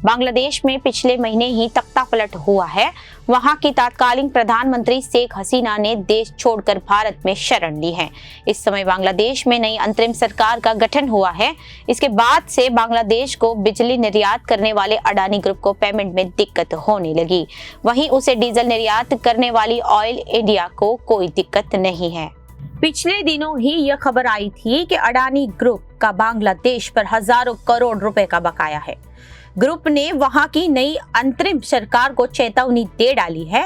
बांग्लादेश में पिछले महीने ही तख्तापलट हुआ है। वहां की तत्कालीन प्रधानमंत्री शेख हसीना ने देश छोड़कर भारत में शरण ली है। इस समय बांग्लादेश में नई अंतरिम सरकार का गठन हुआ है। इसके बाद से बांग्लादेश को बिजली निर्यात करने वाले अडानी ग्रुप को पेमेंट में दिक्कत होने लगी। वहीं उसे डीजल निर्यात करने वाली ऑयल इंडिया को कोई दिक्कत नहीं है। पिछले दिनों ही यह खबर आई थी कि अडानी ग्रुप का बांग्लादेश पर हजारों करोड़ रुपए का बकाया है। ग्रुप ने वहां की नई अंतरिम सरकार को चेतावनी दे डाली है।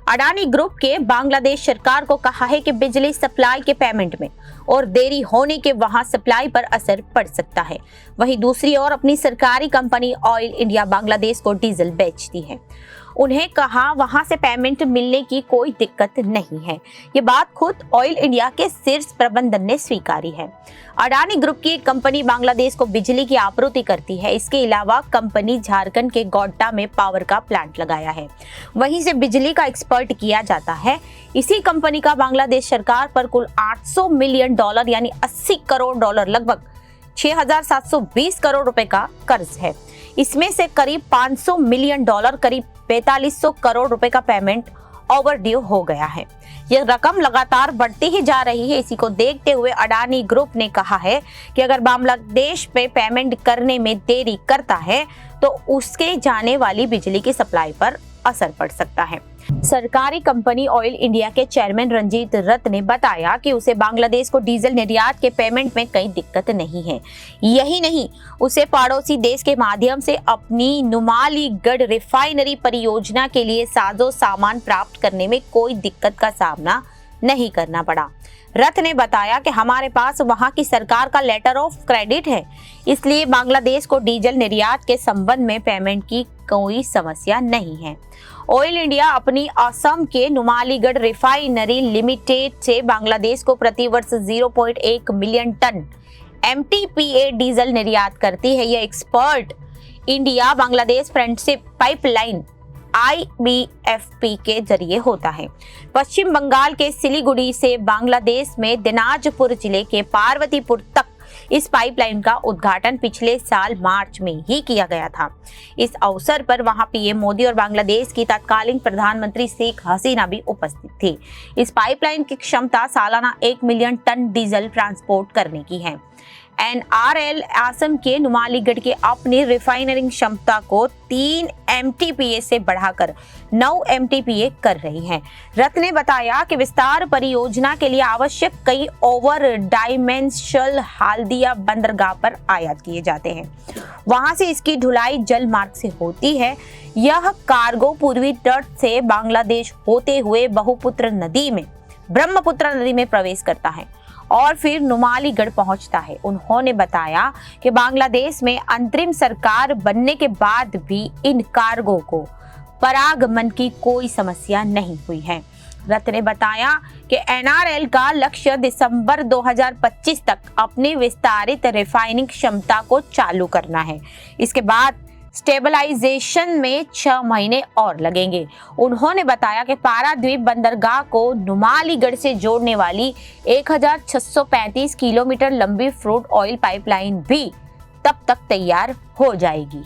अडानी ग्रुप के बांग्लादेश सरकार को कहा है कि बिजली सप्लाई के पेमेंट में और देरी होने के वहां सप्लाई पर असर पड़ सकता है। वहीं दूसरी ओर अपनी सरकारी कंपनी ऑयल इंडिया बांग्लादेश को डीजल बेचती है। उन्हें कहा वहां से पेमेंट मिलने की कोई दिक्कत नहीं है। ये बात खुद ऑयल इंडिया के शीर्ष प्रबंधन ने स्वीकारी है। अडानी ग्रुप की एक कंपनी बांग्लादेश को बिजली की आपूर्ति करती है। इसके अलावा कंपनी झारखंड के गोड्डा में पावर का प्लांट लगाया है, वहीं से बिजली का एक्सपोर्ट किया जाता है। इसी कंपनी का बांग्लादेश सरकार पर कुल $800 मिलियन यानी 80 करोड़ डॉलर लगभग 6,720 करोड़ रुपए का कर्ज है। इसमें से करीब $500 मिलियन करीब 4500 करोड़ रुपए का पेमेंट ओवरड्यू हो गया है। यह रकम लगातार बढ़ती ही जा रही है। इसी को देखते हुए अडानी ग्रुप ने कहा है कि अगर बांग्लादेश पे पेमेंट करने में देरी करता है तो उसके जाने वाली बिजली की सप्लाई पर असर पड़ सकता है। सरकारी कंपनी ऑयल इंडिया के चेयरमैन रंजीत रथ ने बताया कि उसे बांग्लादेश को डीजल निर्यात के पेमेंट में कोई दिक्कत नहीं है। यही नहीं, उसे पड़ोसी देश के माध्यम से अपनी नुमालीगढ़ रिफाइनरी परियोजना के लिए साजो सामान प्राप्त करने में कोई दिक्कत का सामना नहीं करना पड़ा। रथ ने बताया कि हमारे पास वहां की सरकार का लेटर ऑफ क्रेडिट है, इसलिए बांग्लादेश को डीजल निर्यात के संबंध में पेमेंट की कोई समस्या नहीं है। ऑयल इंडिया अपनी असम के नुमालीगढ़ रिफाइनरी लिमिटेड से बांग्लादेश को प्रति वर्ष 0.1 मिलियन टन MTPA डीजल निर्यात करती है। यह export India Bangladesh friendship pipeline IBFP के जरिए होता है। पश्चिम बंगाल के सिलीगुड़ी से बांग्लादेश में दिनाजपुर जिले के पार्वतीपुर तक इस पाइपलाइन का उद्घाटन पिछले साल मार्च में ही किया गया था। इस अवसर पर वहां पीएम मोदी और बांग्लादेश की तत्कालीन प्रधानमंत्री शेख हसीना भी उपस्थित थे। इस पाइपलाइन की क्षमता सालाना 1 मिलियन टन डीजल ट्रांसपोर्ट करने की है। NRL असम के नुमालीगढ़ के अपनी रिफाइनरिंग क्षमता को 3 MTPA से बढ़ाकर 9 MTPA कर रही है। रथ ने बताया कि विस्तार परियोजना के लिए आवश्यक कई ओवर डायमेंशनल हल्दिया बंदरगाह पर आयात किए जाते हैं। वहां से इसकी ढुलाई जल मार्ग से होती है। यह कार्गो पूर्वी तट से बांग्लादेश होते हुए ब्रह्मपुत्र नदी में प्रवेश करता है और फिर नुमालीगढ़ पहुंचता है। उन्होंने बताया कि बांग्लादेश में अंतरिम सरकार बनने के बाद भी इन कार्गो को परागमन की कोई समस्या नहीं हुई है। रथ ने बताया कि NRL का लक्ष्य दिसंबर 2025 तक अपनी विस्तारित रिफाइनिंग क्षमता को चालू करना है। इसके बाद स्टेबलाइजेशन में 6 महीने और लगेंगे। उन्होंने बताया कि पाराद्वीप बंदरगाह को नुमालीगढ़ से जोड़ने वाली 1635 किलोमीटर लंबी क्रूड ऑयल पाइपलाइन भी तब तक तैयार हो जाएगी।